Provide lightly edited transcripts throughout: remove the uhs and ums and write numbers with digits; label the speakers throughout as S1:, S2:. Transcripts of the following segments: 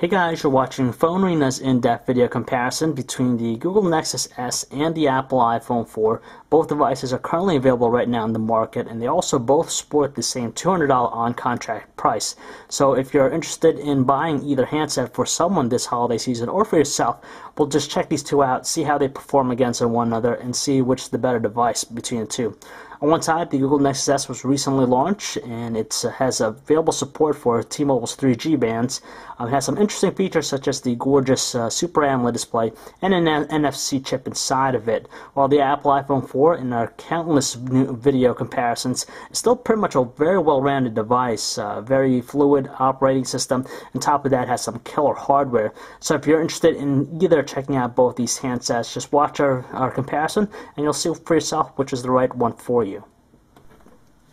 S1: Hey guys, you're watching Phone Arena's in-depth video comparison between the Google Nexus S and the Apple iPhone 4. Both devices are currently available right now in the market, and they also both sport the same $200 on-contract price. So if you're interested in buying either handset for someone this holiday season or for yourself, we'll just check these two out, see how they perform against one another, and see which is the better device between the two. On one side, the Google Nexus S was recently launched, and it has available support for T-Mobile's 3G bands. It has some interesting features such as the gorgeous Super AMOLED display and an NFC chip inside of it, while the Apple iPhone 4, in our countless new video comparisons, is still pretty much a very well-rounded device, very fluid operating system. On top of that, has some killer hardware. So if you're interested in either checking out both these handsets, just watch our comparison, and you'll see for yourself which is the right one for you.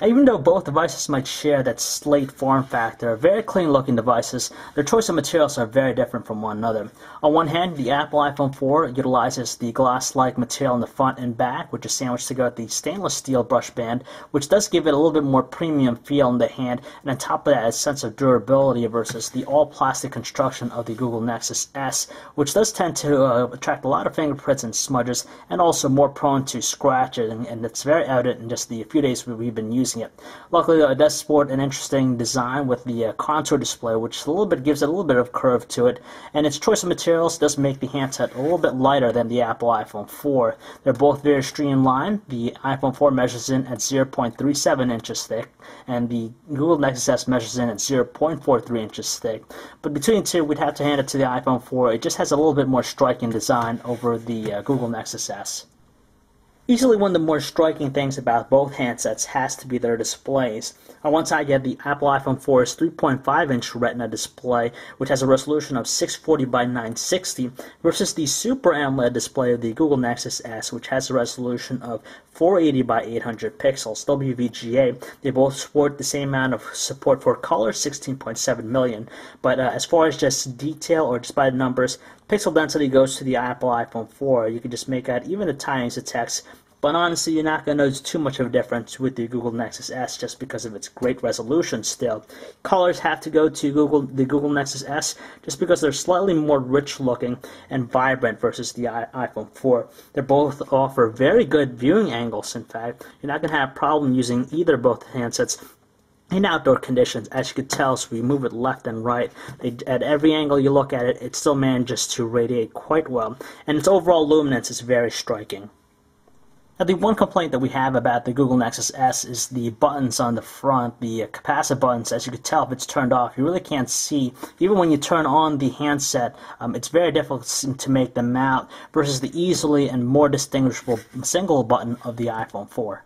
S1: Even though both devices might share that slate form factor, very clean looking devices, their choice of materials are very different from one another. On one hand, the Apple iPhone 4 utilizes the glass-like material in the front and back, which is sandwiched together with the stainless steel brush band, which does give it a little bit more premium feel in the hand, and on top of that, a sense of durability versus the all-plastic construction of the Google Nexus S, which does tend to attract a lot of fingerprints and smudges, and also more prone to scratching, and it's very evident in just the few days we've been using it. Luckily, though, it does sport an interesting design with the contour display, which gives it a little bit of curve to it, and its choice of materials does make the handset a little bit lighter than the Apple iPhone 4. They're both very streamlined. The iPhone 4 measures in at 0.37 inches thick, and the Google Nexus S measures in at 0.43 inches thick. But between the two, we'd have to hand it to the iPhone 4. It just has a little bit more striking design over the Google Nexus S. Easily one of the more striking things about both handsets has to be their displays. On one side, you have the Apple iPhone 4's 3.5-inch Retina display, which has a resolution of 640 by 960, versus the Super AMOLED display of the Google Nexus S, which has a resolution of 480 by 800 pixels, WVGA. They both support the same amount of support for color, 16.7 million. But as far as just detail or just by the numbers, pixel density goes to the Apple iPhone 4. You can just make out even the tiniest of text. But honestly, you're not going to notice too much of a difference with the Google Nexus S just because of its great resolution still. Colors have to go to the Google Nexus S just because they're slightly more rich looking and vibrant versus the iPhone 4. They both offer very good viewing angles, in fact. You're not going to have a problem using either both handsets in outdoor conditions. As you can tell, so we move it left and right. At every angle you look at it, it still manages to radiate quite well. And its overall luminance is very striking. Now, the one complaint that we have about the Google Nexus S is the buttons on the front, the capacitive buttons. As you can tell, if it's turned off, you really can't see. Even when you turn on the handset, it's very difficult to make them out versus the easily and more distinguishable single button of the iPhone 4.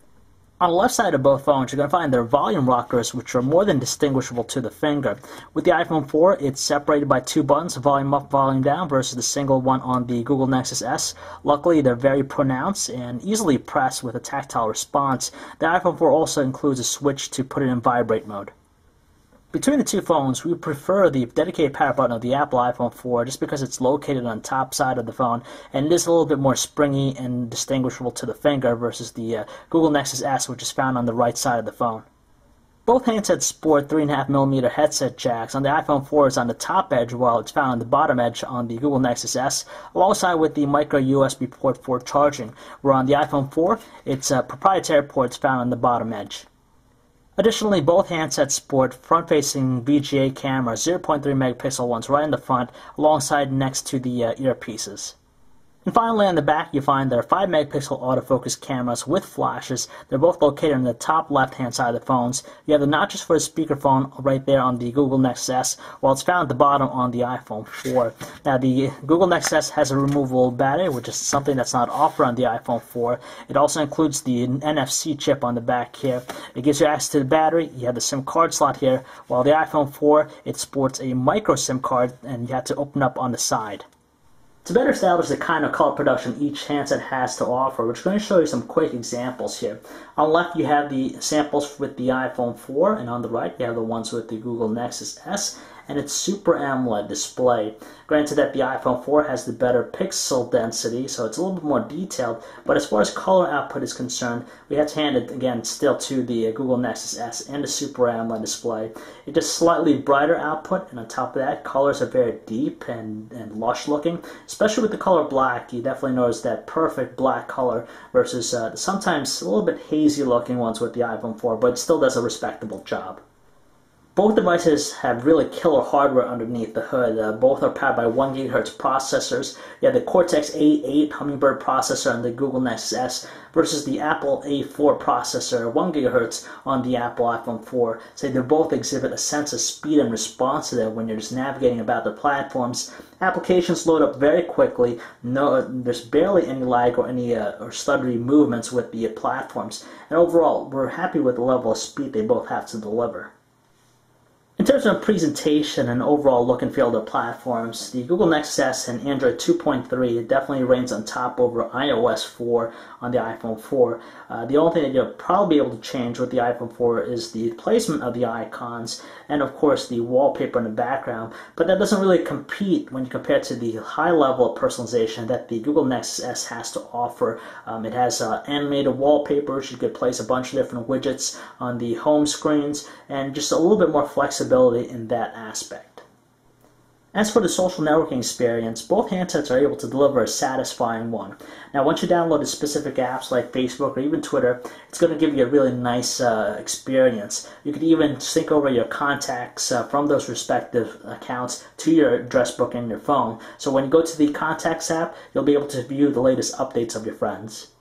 S1: On the left side of both phones, you're going to find their volume rockers, which are more than distinguishable to the finger. With the iPhone 4, it's separated by two buttons, volume up, volume down, versus the single one on the Google Nexus S. Luckily, they're very pronounced and easily pressed with a tactile response. The iPhone 4 also includes a switch to put it in vibrate mode. Between the two phones, we prefer the dedicated power button of the Apple iPhone 4 just because it's located on the top side of the phone, and it is a little bit more springy and distinguishable to the finger versus the Google Nexus S, which is found on the right side of the phone. Both handsets sport 3.5mm headset jacks. On the iPhone 4 is on the top edge, while it's found on the bottom edge on the Google Nexus S, alongside with the micro USB port for charging, where on the iPhone 4, its proprietary port is found on the bottom edge. Additionally, both handsets sport front-facing VGA cameras, 0.3 megapixel ones right in the front, alongside next to the earpieces. And finally, on the back, you find their 5 megapixel autofocus cameras with flashes. They're both located on the top left-hand side of the phones. You have the notches for the speakerphone right there on the Google Nexus S, while it's found at the bottom on the iPhone 4. Now, the Google Nexus S has a removable battery, which is something that's not offered on the iPhone 4. It also includes the NFC chip on the back here. It gives you access to the battery. You have the SIM card slot here, while the iPhone 4, it sports a micro SIM card, and you have to open up on the side. To better establish the kind of color production each handset has to offer, we're going to show you some quick examples here. On the left, you have the samples with the iPhone 4, and on the right, you have the ones with the Google Nexus S. and its Super AMOLED display. Granted that the iPhone 4 has the better pixel density, so it's a little bit more detailed, but as far as color output is concerned, we have to hand it again still to the Google Nexus S and the Super AMOLED display. It just slightly brighter output, and on top of that, colors are very deep and lush looking. Especially with the color black, you definitely notice that perfect black color versus sometimes a little bit hazy looking ones with the iPhone 4, but it still does a respectable job. Both devices have really killer hardware underneath the hood. Both are powered by 1 GHz processors. You have the Cortex-A8 Hummingbird processor on the Google Nexus S versus the Apple A4 processor, 1 GHz on the Apple iPhone 4. So they both exhibit a sense of speed and responsiveness when you're just navigating about the platforms. Applications load up very quickly. There's barely any lag or any or stuttery movements with the platforms. And overall, we're happy with the level of speed they both have to deliver. In terms of presentation and overall look and feel of the platforms, the Google Nexus S and Android 2.3 definitely reigns on top over iOS 4 on the iPhone 4. The only thing that you'll probably be able to change with the iPhone 4 is the placement of the icons and of course the wallpaper in the background, but that doesn't really compete when you compare to the high level of personalization that the Google Nexus S has to offer. It has animated wallpapers. You could place a bunch of different widgets on the home screens and just a little bit more flexibility in that aspect. As for the social networking experience, both handsets are able to deliver a satisfying one. Now, once you download the specific apps like Facebook or even Twitter, it's going to give you a really nice experience. You could even sync over your contacts from those respective accounts to your address book in your phone. So when you go to the Contacts app, you'll be able to view the latest updates of your friends.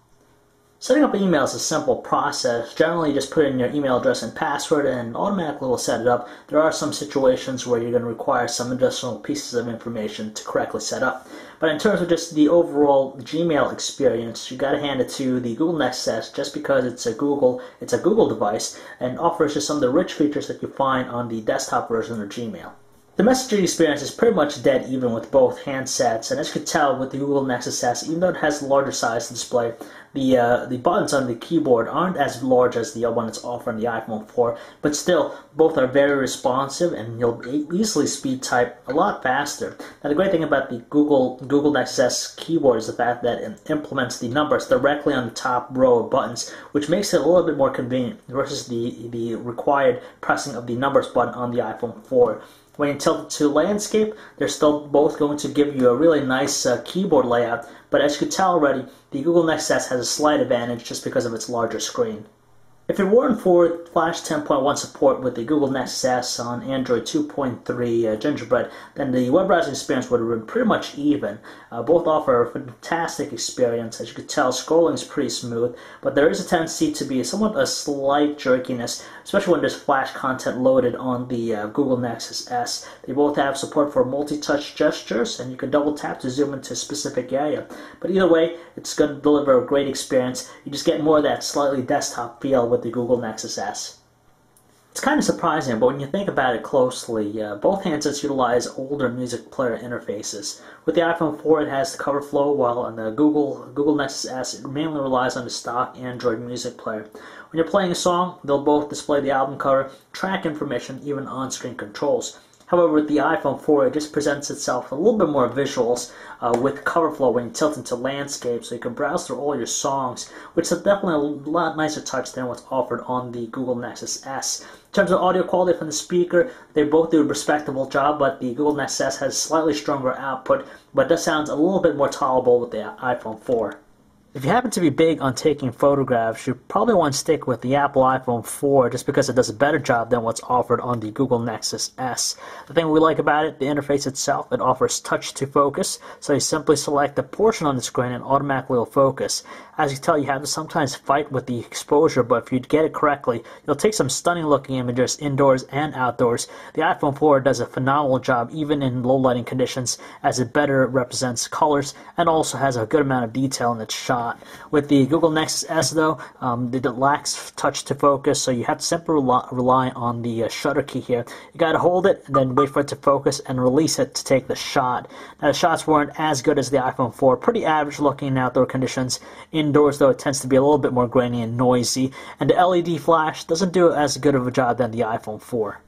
S1: Setting up email is a simple process. Generally, just put in your email address and password and automatically will set it up. There are some situations where you're going to require some additional pieces of information to correctly set up. But in terms of just the overall Gmail experience, you got to hand it to the Google Nexus S just because it's a Google device and offers just some of the rich features that you find on the desktop version of Gmail. The messaging experience is pretty much dead even with both handsets, and as you can tell with the Google Nexus S, even though it has a larger size display, the buttons on the keyboard aren't as large as the one that's offered on the iPhone 4, but still, both are very responsive and you'll easily speed type a lot faster. Now the great thing about the Google Nexus S keyboard is the fact that it implements the numbers directly on the top row of buttons, which makes it a little bit more convenient versus the required pressing of the numbers button on the iPhone 4. When you tilt it to landscape, they're still both going to give you a really nice keyboard layout, but as you can tell already, the Google Nexus S has a slight advantage just because of its larger screen. If it weren't for Flash 10.1 support with the Google Nexus S on Android 2.3 Gingerbread, then the web browsing experience would have been pretty much even. Both offer a fantastic experience. As you can tell, scrolling is pretty smooth, but there is a tendency to be somewhat a slight jerkiness, especially when there's Flash content loaded on the Google Nexus S. They both have support for multi-touch gestures, and you can double tap to zoom into a specific area. But either way, it's going to deliver a great experience. You just get more of that slightly desktop feel with the Google Nexus S. It's kind of surprising, but when you think about it closely, both handsets utilize older music player interfaces. With the iPhone 4, it has the cover flow, while on the Google Nexus S, it mainly relies on the stock Android music player. When you're playing a song, they'll both display the album cover, track information, even on-screen controls. However, with the iPhone 4, it just presents itself a little bit more visuals with cover flow when you tilt into landscape, so you can browse through all your songs, which is definitely a lot nicer touch than what's offered on the Google Nexus S. In terms of audio quality from the speaker, they both do a respectable job, but the Google Nexus S has slightly stronger output, but does sound a little bit more tolerable with the iPhone 4. If you happen to be big on taking photographs, you probably want to stick with the Apple iPhone 4 just because it does a better job than what's offered on the Google Nexus S. The thing we like about it, the interface itself, it offers touch to focus, so you simply select a portion on the screen and automatically will focus. As you can tell, you have to sometimes fight with the exposure, but if you get it correctly, you'll take some stunning looking images indoors and outdoors. The iPhone 4 does a phenomenal job even in low lighting conditions, as it better represents colors and also has a good amount of detail in its shot. With the Google Nexus S, though, it lacks touch to focus, so you have to simply rely on the shutter key here. You got to hold it, and then wait for it to focus, and release it to take the shot. Now, the shots weren't as good as the iPhone 4. Pretty average looking in outdoor conditions. Indoors, though, it tends to be a little bit more grainy and noisy, and the LED flash doesn't do as good of a job than the iPhone 4.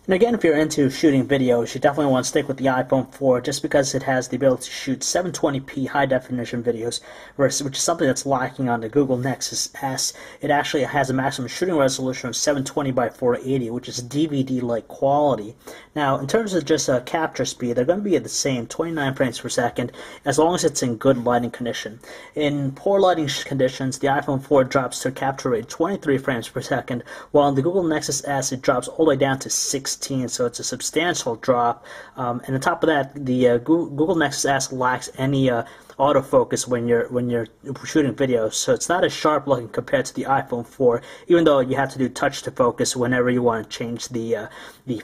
S1: And again, if you're into shooting videos, you definitely want to stick with the iPhone 4 just because it has the ability to shoot 720p high-definition videos, which is something that's lacking on the Google Nexus S. It actually has a maximum shooting resolution of 720 by 480, which is DVD-like quality. Now, in terms of just capture speed, they're going to be at the same 29 frames per second as long as it's in good lighting condition. In poor lighting conditions, the iPhone 4 drops to a capture rate of 23 frames per second, while in the Google Nexus S, it drops all the way down to 16. So it's a substantial drop. And on top of that, the Google Nexus S lacks any autofocus when you're shooting videos, so it's not as sharp looking compared to the iPhone 4, even though you have to do touch to focus whenever you want to change the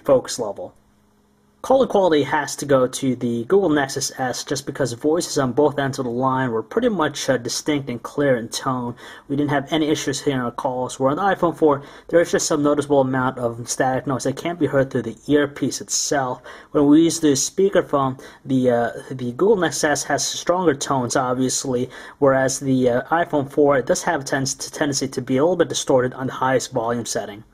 S1: focus level. Caller quality has to go to the Google Nexus S just because voices on both ends of the line were pretty much distinct and clear in tone. We didn't have any issues hearing our calls, where on the iPhone 4 there is just some noticeable amount of static noise that can't be heard through the earpiece itself. When we use the speakerphone, the Google Nexus S has stronger tones, obviously, whereas the iPhone 4 it does have a tendency to be a little bit distorted on the highest volume setting.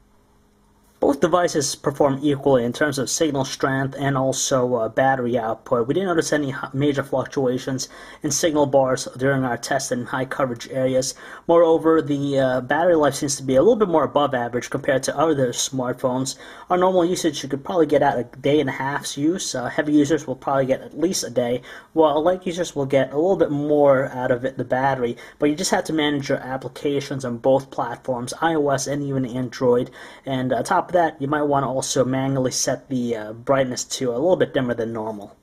S1: Both devices perform equally in terms of signal strength and also battery output. We didn't notice any major fluctuations in signal bars during our test in high coverage areas. Moreover, the battery life seems to be a little bit more above average compared to other smartphones. Our normal usage, you could probably get out a day and a half's use. Heavy users will probably get at least a day, while light users will get a little bit more out of the battery. But you just have to manage your applications on both platforms, iOS and even Android. And on top of that, you might want to also manually set the brightness to a little bit dimmer than normal.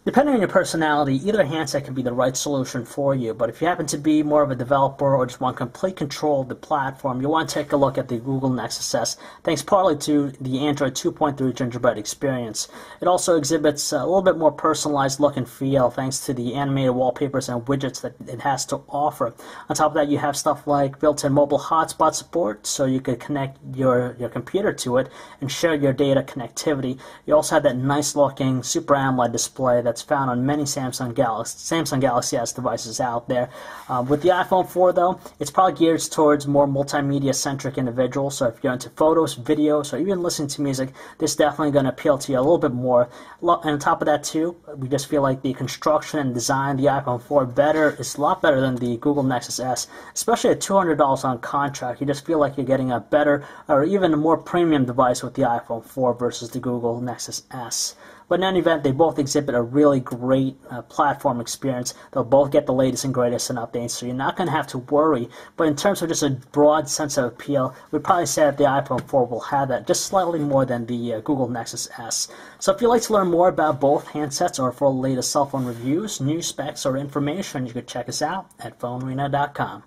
S1: Depending on your personality, either handset can be the right solution for you, but if you happen to be more of a developer or just want complete control of the platform, you want to take a look at the Google Nexus S, thanks partly to the Android 2.3 Gingerbread experience. It also exhibits a little bit more personalized look and feel thanks to the animated wallpapers and widgets that it has to offer. On top of that, you have stuff like built-in mobile hotspot support, so you could connect your computer to it and share your data connectivity. You also have that nice-looking Super AMOLED display that's found on many Samsung Galaxy S devices out there. With the iPhone 4, though, it's probably geared towards more multimedia-centric individuals, so if you're into photos, videos, or even listening to music, this is definitely going to appeal to you a little bit more. And on top of that, too, we just feel like the construction and design of the iPhone 4 is a lot better than the Google Nexus S, especially at $200 on contract. You just feel like you're getting a better or even a more premium device with the iPhone 4 versus the Google Nexus S. But in any event, they both exhibit a really great platform experience. They'll both get the latest and greatest in updates, so you're not going to have to worry. But in terms of just a broad sense of appeal, we'd probably say that the iPhone 4 will have that just slightly more than the Google Nexus S. So if you'd like to learn more about both handsets or for the latest cell phone reviews, news specs, or information, you could check us out at phonearena.com.